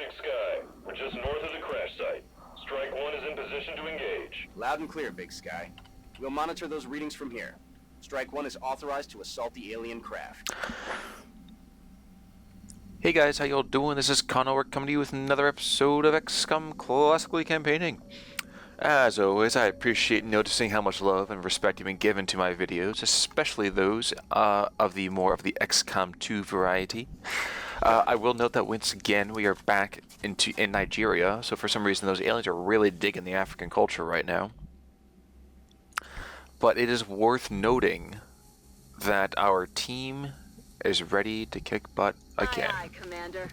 Big Sky. We're just north of the crash site. Strike 1 is in position to engage. Loud and clear, Big Sky. We'll monitor those readings from here. Strike 1 is authorized to assault the alien craft. Hey guys, how y'all doing? This is Connor coming to you with another episode of XCOM Classically Campaigning. As always, I appreciate noticing how much love and respect you've been given to my videos, especially those of the XCOM 2 variety. I will note that once again we are back in Nigeria, so for some reason those aliens are really digging the African culture right now. But it is worth noting that our team is ready to kick butt again. Aye, aye, Commander.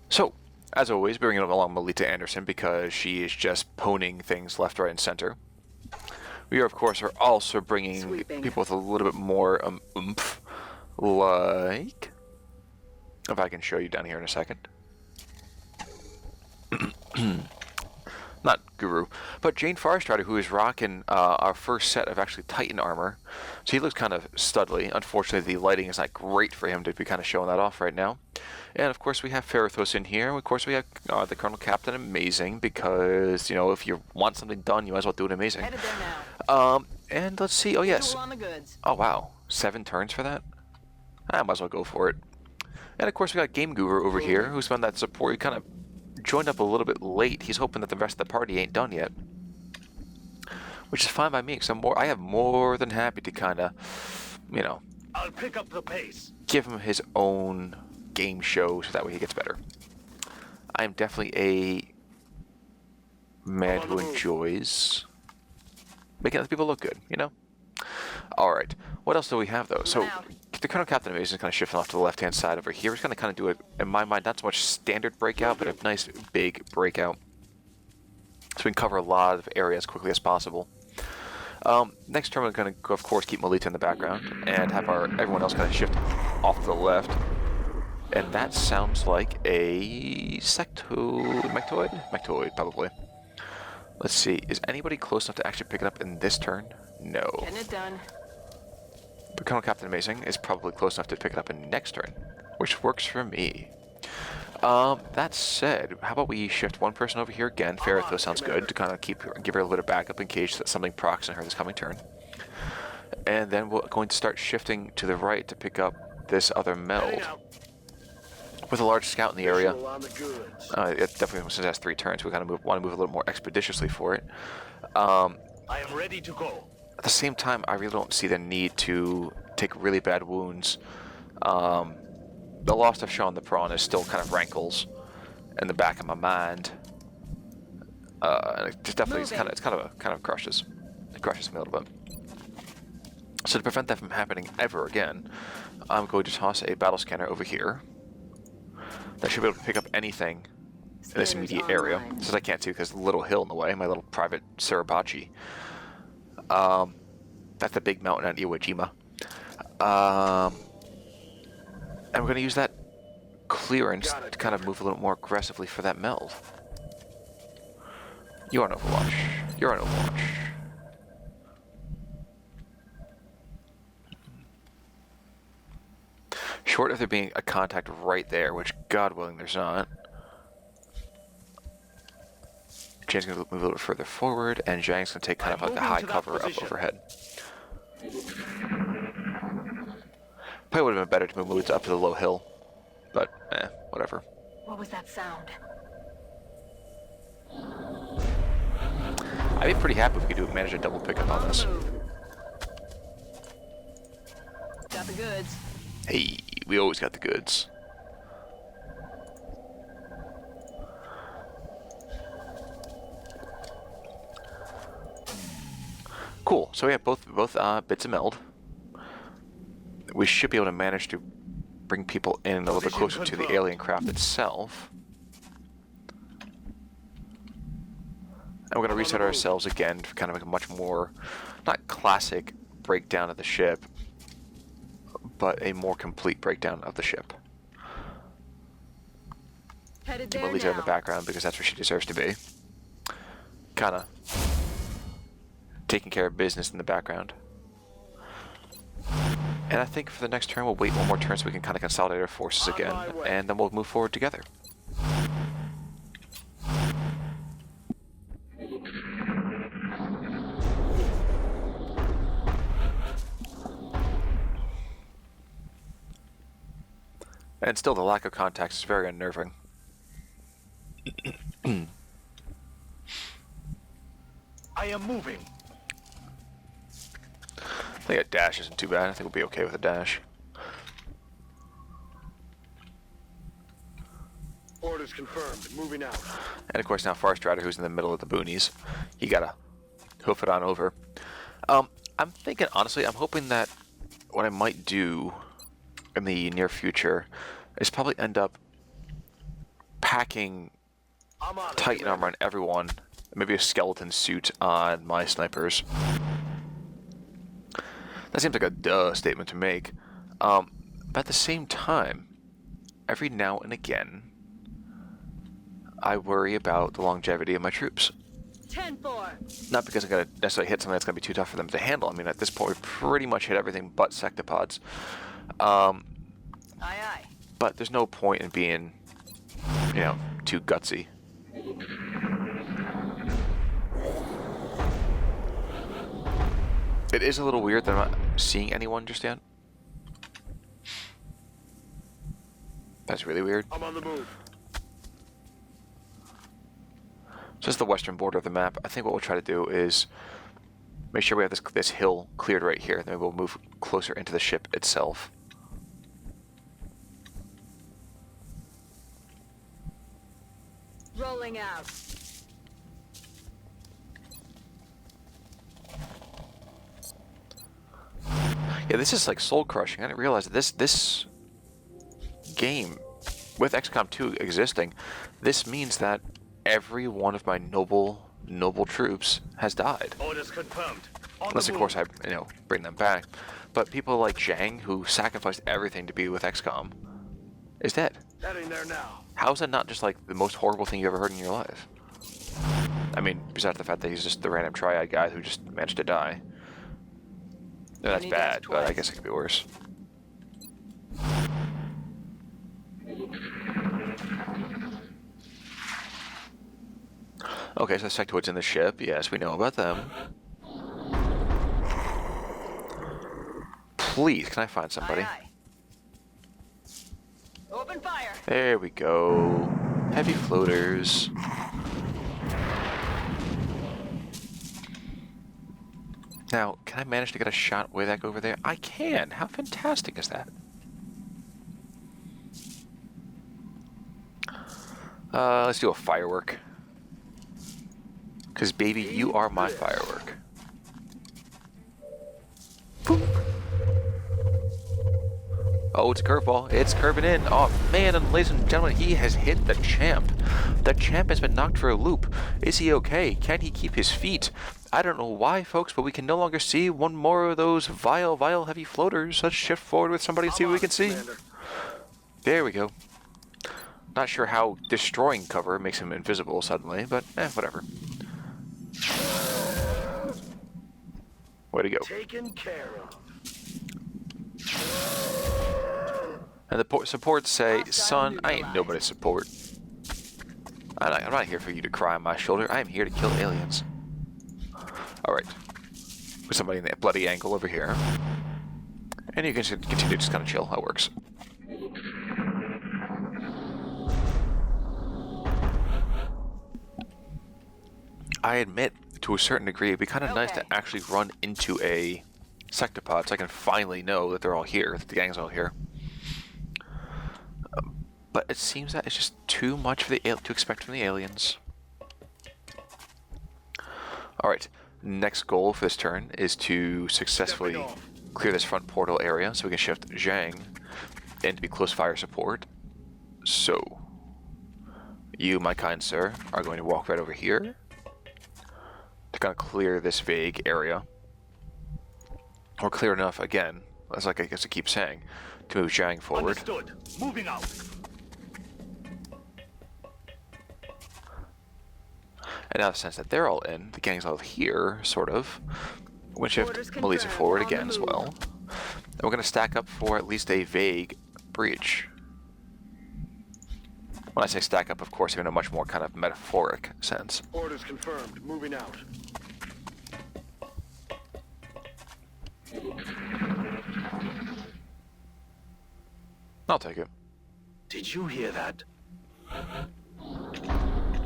So, as always, bringing along Melita Anderson because she is just poning things left, right, and center. We, of course, are also bringing people with a little bit more oomph, like... if I can show you down here in a second. Not Guru, but Jane Farstrider, who is rocking our first set of actually Titan armor. So he looks kind of studly. Unfortunately, the lighting is not great for him to be kind of showing that off right now. And of course, we have Ferrithos in here. Of course, we have the Colonel Captain Amazing, because, you know, if you want something done, you might as well do it amazing. Headed there now. And let's see. Oh, yes. On the goods. Oh, wow. 7 turns for that? I might as well go for it. And of course, we got Game Guru over here, who's found that support. He kind of joined up a little bit late. He's hoping that the rest of the party ain't done yet, which is fine by me, because I have more than happy to kind of, you know, I'll pick up the pace. give him his own game show so that way he gets better. I am definitely a man who enjoys making other people look good, you know? Alright, what else do we have though? So, the Colonel Captain Amazing is kind of shifting off to the left-hand side over here. He's going to kind of do it, in my mind, not so much standard breakout, but a nice big breakout. So we can cover a lot of area as quickly as possible. Next turn, we're going to, of course, keep Melita in the background and have everyone else kind of shift off to the left. And that sounds like a Mectoid, probably. Let's see, is anybody close enough to actually pick it up in this turn? No. Getting it done. But Colonel Captain Amazing is probably close enough to pick it up in next turn, which works for me. That said, how about we shift one person over here again? Ferrithos sounds good to kind of give her a little bit of backup in case that something procs on her this coming turn. And then we're going to start shifting to the right to pick up this other meld. With a large scout in the area, it definitely has 3 turns. We kind of want to move a little more expeditiously for it. I am ready to go. At the same time, I really don't see the need to take really bad wounds. The loss of Sean the Prawn is still kind of rankles in the back of my mind. And it just definitely it's kind of crushes. It crushes me a little bit. So to prevent that from happening ever again, I'm going to toss a battle scanner over here. That should be able to pick up anything in this immediate area. Since I can't see because the little hill in the way, my little private Suribachi. That's the big mountain at Iwo Jima. And we're going to use that clearance to kind of move a little more aggressively for that meld. You're on Overwatch. You're on Overwatch. Short of there being a contact right there, which God willing there's not. Jane's going to move a little further forward, and Zhang's going to take kind of like the high cover up overhead. Probably would have been better to move Melita up to the low hill, but whatever. What was that sound? I'd be pretty happy if we could manage a double pickup on this. Got the goods. Hey, we always got the goods. Cool. So we have both bits of meld. We should be able to manage to bring people in a little bit closer to the alien craft itself. And we're going to reset ourselves again for kind of a much more, not classic breakdown of the ship, but a more complete breakdown of the ship. Melita in the background because that's where she deserves to be. Kind of taking care of business in the background. And I think for the next turn we'll wait one more turn so we can kind of consolidate our forces again, and then we'll move forward together. And still, the lack of contact is very unnerving. I am moving. I think a dash isn't too bad. I think we'll be okay with a dash. Orders confirmed. Moving out. And of course now Forest Rider, who's in the middle of the boonies, he gotta hoof it on over. I'm thinking, honestly, I'm hoping that what I might do in the near future is probably end up packing I'm on it, Titan armor on everyone, and maybe a skeleton suit on my snipers. That seems like a duh statement to make. But at the same time, every now and again, I worry about the longevity of my troops. 10-4. Not because I'm going to necessarily hit something that's going to be too tough for them to handle. I mean, at this point, we've pretty much hit everything but sectopods. Aye, aye. But there's no point in being, you know, too gutsy. It is a little weird that I'm not seeing anyone just yet. That's really weird. I'm on the move. So this is the western border of the map. I think what we'll try to do is make sure we have this hill cleared right here. Then we'll move closer into the ship itself. Rolling out. Yeah, this is like soul crushing. I didn't realize that this game, with XCOM 2 existing, this means that every one of my noble troops has died. Orders confirmed. On Unless, the of move. course, I bring them back. But people like Zhang, who sacrificed everything to be with XCOM, is dead. Heading there now. How is that not just like the most horrible thing you ever heard in your life? I mean, besides the fact that he's just the random triad guy who just managed to die. No, that's Only bad, dies but I twice. guess it could be worse. Okay, so the sectoids in the ship. Yes, we know about them. Please, can I find somebody? Aye, aye. Open fire. There we go. Heavy floaters. Now, can I manage to get a shot way back over there? I can! How fantastic is that? Let's do a firework. Because, baby, you are my firework. Boop. Oh, it's a curveball. It's curving in. Oh, man, and ladies and gentlemen, he has hit the champ. The champ has been knocked for a loop. Is he okay? Can he keep his feet? I don't know why, folks, but we can no longer see one more of those vile heavy floaters. Let's shift forward with somebody and see what we can see. Commander. There we go. Not sure how destroying cover makes him invisible suddenly, but whatever. Way to go. Taken care of. And the supports say, Hostile son, I ain't neutralized. nobody's support. I'm not here for you to cry on my shoulder. I am here to kill aliens. Alright. Put somebody in that bloody angle over here. And you can just continue to just kind of chill. That works. I admit, to a certain degree, it'd be kind of nice to Okay. actually run into a sectopod so I can finally know that they're all here, that the gang's all here. But it seems that it's just too much for to expect from the aliens. Alright, next goal for this turn is to successfully Stepping off. clear this front portal area so we can shift Zhang in to be close fire support. So, you, my kind sir, are going to walk right over here to kind of clear this vague area. Or clear enough, again, as like I guess I keep saying, to move Zhang forward. Understood. Moving out. And now the sense that they're all in, the gang's all here, sort of. Wind shift Orders Melissa confirmed. forward On the again as move. well. And we're going to stack up for at least a vague breach. When I say stack up, of course, in a much more kind of metaphoric sense. Orders confirmed. Moving out. I'll take it. Did you hear that?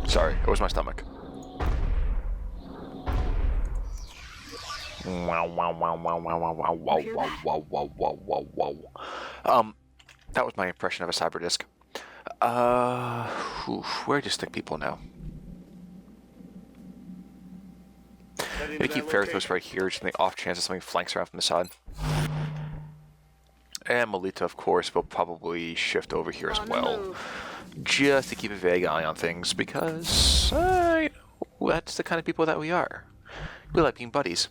Sorry, it was my stomach. Wow, wow, wow, wow, wow, wow, wow, wow, wow, wow, wow, wow, wow, wow. That was my impression of a cyber disc. Where do you stick people now? Maybe keep Ferrithos right here, just in the off chance that something flanks around from the side. And Melita, of course, will probably shift over here as well. Just to keep a vague eye on things, because that's the kind of people that we are. We like being buddies.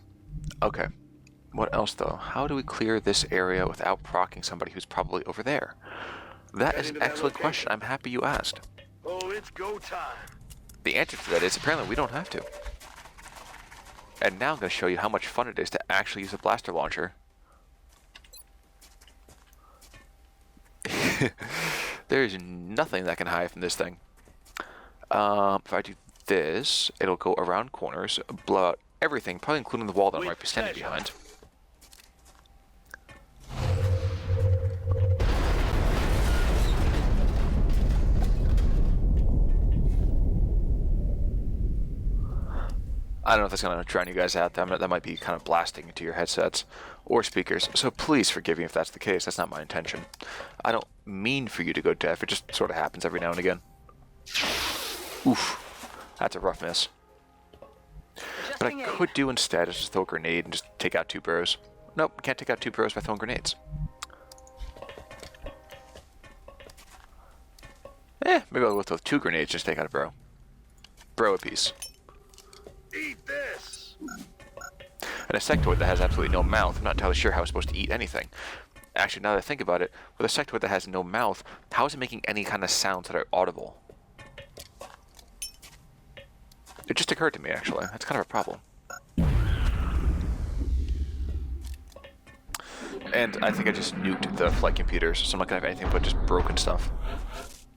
Okay. What else, though? How do we clear this area without proccing somebody who's probably over there? That is an excellent question. I'm happy you asked. Oh, it's go time. The answer to that is apparently we don't have to. And now I'm going to show you how much fun it is to actually use a blaster launcher. There's nothing that can hide from this thing. If I do this, it'll go around corners, blow out everything, probably including the wall that I might be standing behind. I don't know if that's going to drown you guys out. That might be kind of blasting into your headsets or speakers. So please forgive me if that's the case. That's not my intention. I don't mean for you to go deaf. It just sort of happens every now and again. Oof. That's a rough miss. What I could do instead is just throw a grenade and just take out two bros. Nope, can't take out two bros by throwing grenades. Maybe I'll go throw two grenades just take out a bro. Bro a piece. Eat this. And a sectoid that has absolutely no mouth, I'm not entirely sure how it's supposed to eat anything. Actually, now that I think about it, with a sectoid that has no mouth, how is it making any kind of sounds that are audible? It just occurred to me, actually. That's kind of a problem. And I think I just nuked the flight computers, so I'm not going to have anything but just broken stuff.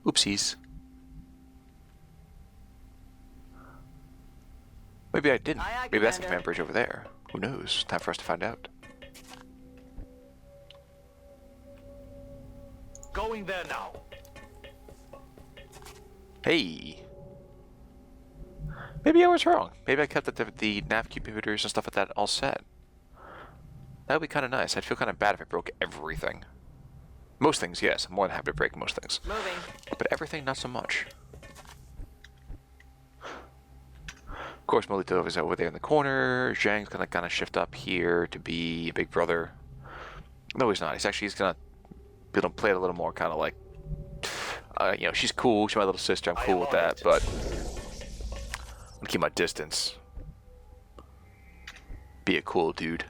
Oopsies. Maybe I didn't. Maybe that's the command bridge over there. Who knows? Time for us to find out. Going there now. Hey. Maybe I was wrong. Maybe I kept the nav computers and stuff like that all set. That would be kind of nice. I'd feel kind of bad if I broke everything. Most things, yes. I'm more than happy to break most things. Moving. But everything, not so much. Of course, Molito is over there in the corner. Zhang's gonna kind of shift up here to be a big brother. No, he's not. He's gonna play it a little more kind of like, you know, she's cool. She's my little sister. I'm cool with that, but I'm gonna keep my distance. Be a cool dude.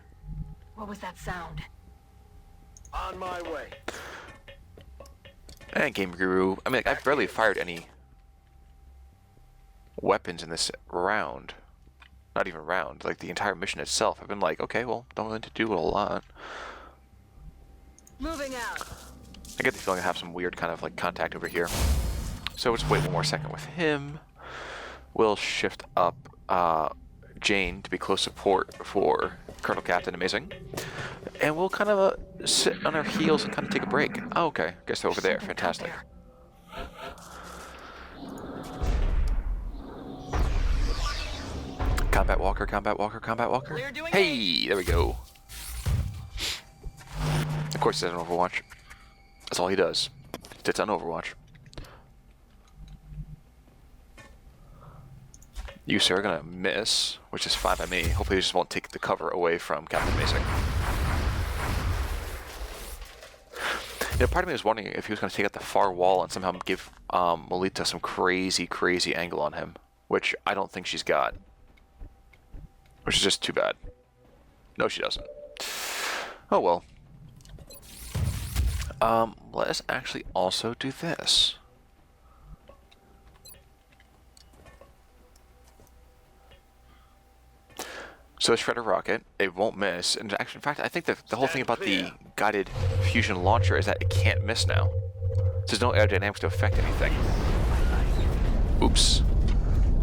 What was that sound? On my way. And Game Guru. I mean, I've barely fired any weapons in this round. Not even round. Like, the entire mission itself. I've been like, okay, well, don't really need to do a lot. Moving out. I get the feeling I have some weird kind of, like, contact over here. So let's wait one more second with him. We'll shift up Jane to be close support for Colonel Captain Amazing. And we'll kind of sit on our heels and kind of take a break. Oh, okay. Guess they're over there. Fantastic. Combat walker, combat walker, combat walker. Hey, there we go. Of course, he does on Overwatch. That's all he does. He sits on Overwatch. You, sir, are gonna miss, which is fine by me. Hopefully, you just won't take the cover away from Captain Amazing. You know, part of me was wondering if he was gonna take out the far wall and somehow give Melita some crazy, crazy angle on him, which I don't think she's got. Which is just too bad. No, she doesn't. Oh well. Let us actually also do this. So Shredder rocket, it won't miss. And actually, in fact, I think the whole thing about the guided fusion launcher is that it can't miss now. So there's no aerodynamics to affect anything. Oops.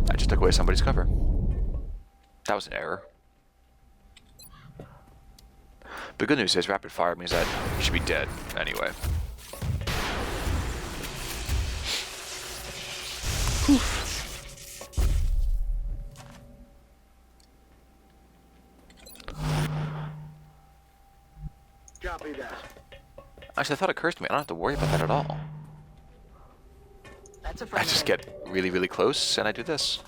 I just took away somebody's cover. That was an error. But good news is rapid fire means that you should be dead anyway. Copy that. Actually, the thought occurs to me, I don't have to worry about that at all. That's a I friend. just get really, really close, and I do this.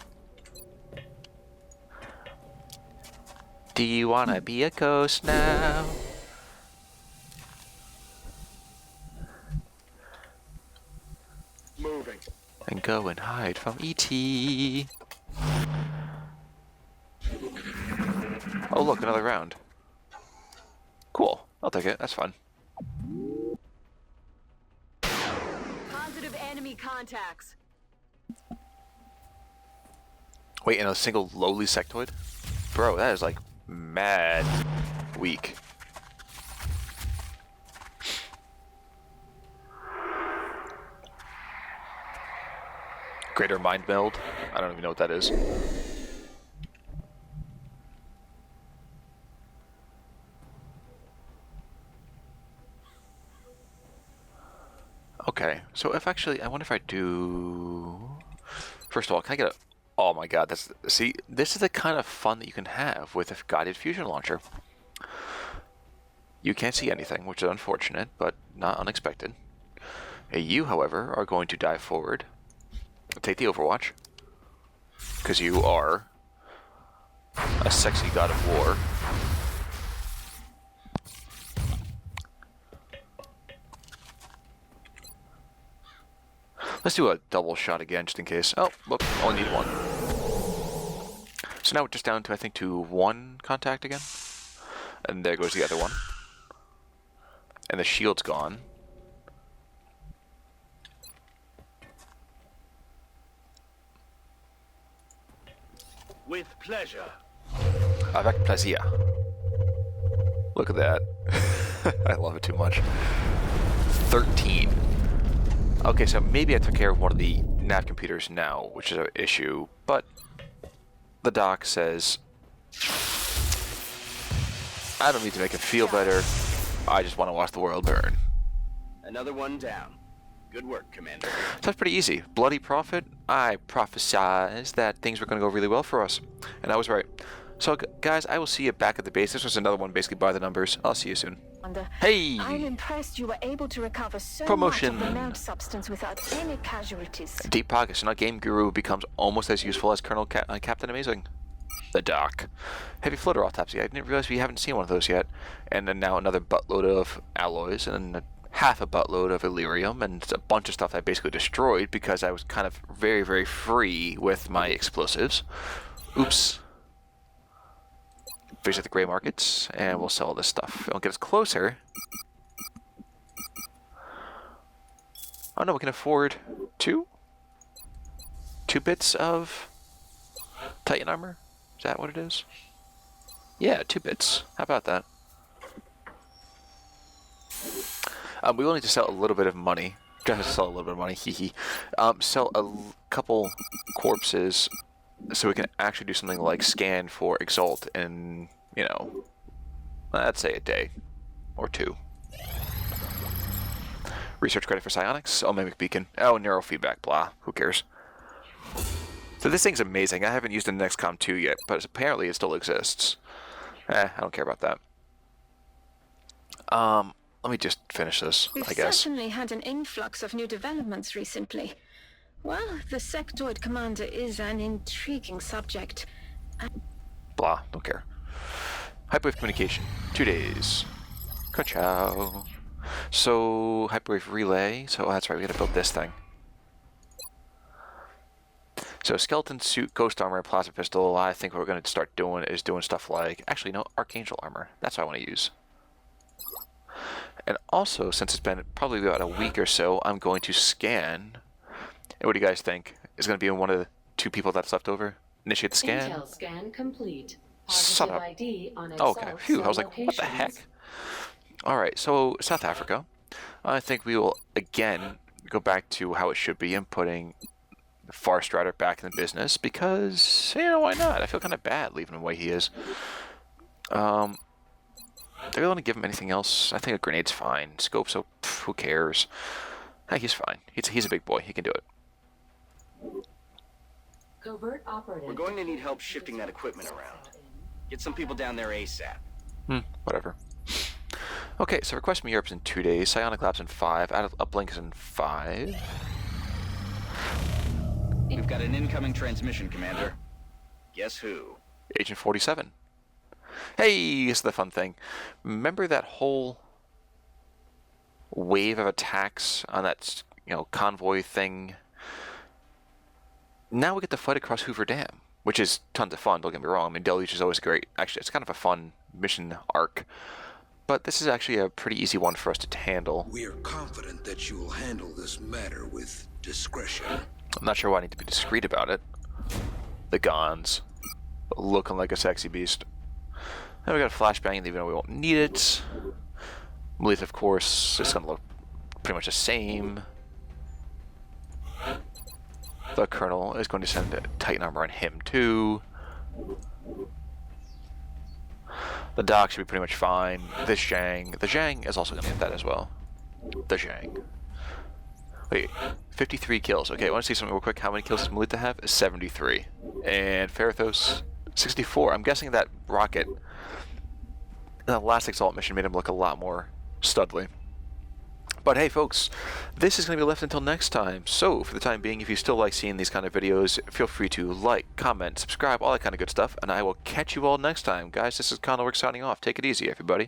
Do you wanna be a ghost now? Moving. And go and hide from E.T. Oh look, another round. Cool, I'll take it, that's fun. Positive enemy contacts. Wait, in a single lowly sectoid? Bro, that is like mad weak. Greater mind meld? I don't even know what that is. Okay, so if actually, I wonder if I do... First of all, can I get a... Oh my god, that's... See, this is the kind of fun that you can have with a guided fusion launcher. You can't see anything, which is unfortunate, but not unexpected. You, however, are going to dive forward. Take the Overwatch. Because you are a sexy god of war. Let's do a double shot again, just in case. Oh, whoop, only need one. So now we're just down to, I think, to one contact again. And there goes the other one. And the shield's gone. With pleasure. Avec plaisir. Look at that. I love it too much. 13. Okay, so maybe I took care of one of the nav computers now, which is an issue, but the doc says I don't need to make it feel better. I just want to watch the world burn. Another one down. Good work, Commander. So that's pretty easy. Bloody Prophet, I prophesized that things were going to go really well for us. And I was right. So, guys, I will see you back at the base. This was another one basically by the numbers. I'll see you soon. Hey! I'm impressed you were able to recover so Promotion. much of the melt substance without any casualties. Deep pockets. So now Game Guru becomes almost as useful as Colonel Captain Amazing. The Doc. Heavy floater autopsy. I didn't realize we haven't seen one of those yet. And then now another buttload of alloys and half a buttload of Illyrium and a bunch of stuff I basically destroyed because I was kind of very, very free with my explosives. Oops. Visit the gray markets and we'll sell this stuff. It'll get us closer. Oh no, we can afford two bits of Titan armor. Is that what it is? Yeah, 2 bits. How about that? We will need to sell a little bit of money. Just sell a little bit of money, hee hee. Sell a couple corpses so we can actually do something like scan for Exalt in, you know, let's say a day or 2. Research credit for psionics. Oh, mimic beacon. Oh, neurofeedback. Blah. Who cares? So this thing's amazing. I haven't used it in XCOM 2 yet, but apparently it still exists. I don't care about that. Let me just finish this, We've I guess. certainly had an influx of new developments recently. Well, the sectoid commander is an intriguing subject. Blah. Don't care. Hyperwave communication. 2 days. Ka-chow. So, hyperwave relay. So, that's right. We gotta build this thing. So skeleton suit, ghost armor, and plasma pistol. I think what we're going to start doing is doing stuff like, actually no, archangel armor. That's what I want to use. And also, since it's been probably about a week or so, I'm going to scan. And what do you guys think? Is going to be one of the 2 people that's left over? Initiate the scan. Intel scan complete. Son Positive of- ID on Okay, Exalt phew, I was like, locations. what the heck? Alright, so South Africa. I think we will, again, go back to how it should be and putting Far Strider back in the business because, you know, why not? I feel kind of bad leaving him the way he is. Do we want to give him anything else? I think a grenade's fine. Scope, so who cares? Hey, he's fine. He's a big boy. He can do it. Covert operative. We're going to need help shifting that equipment around. Get some people down there ASAP. Whatever. Okay, so Request from Europe's in 2 days, Psionic Lab's in 5, Uplink is in 5. We've got an incoming transmission, Commander. Guess who? Agent 47. Hey, this is the fun thing. Remember that whole wave of attacks on that, convoy thing? Now we get to fight across Hoover Dam, which is tons of fun, don't get me wrong. I mean, Deluge is always great. Actually, it's kind of a fun mission arc. But this is actually a pretty easy one for us to handle. We are confident that you will handle this matter with discretion. I'm not sure why I need to be discreet about it. The Gons. Looking like a sexy beast. Then we got a flashbang, even though we won't need it. Melith, of course, is going to look pretty much the same. The Colonel is going to send a Titan armor on him, too. The Doc should be pretty much fine. This Zhang. The Zhang is also going to get that as well. The Zhang. Wait, 53 kills. Okay, I want to see something real quick. How many kills does Melita have? 73. And Ferrithos, 64. I'm guessing that rocket in the last Exalt mission made him look a lot more studly. But hey folks, this is going to be left until next time. So for the time being, if you still like seeing these kind of videos, feel free to like, comment, subscribe, all that kind of good stuff. And I will catch you all next time. Guys, this is Connorworks signing off. Take it easy, everybody.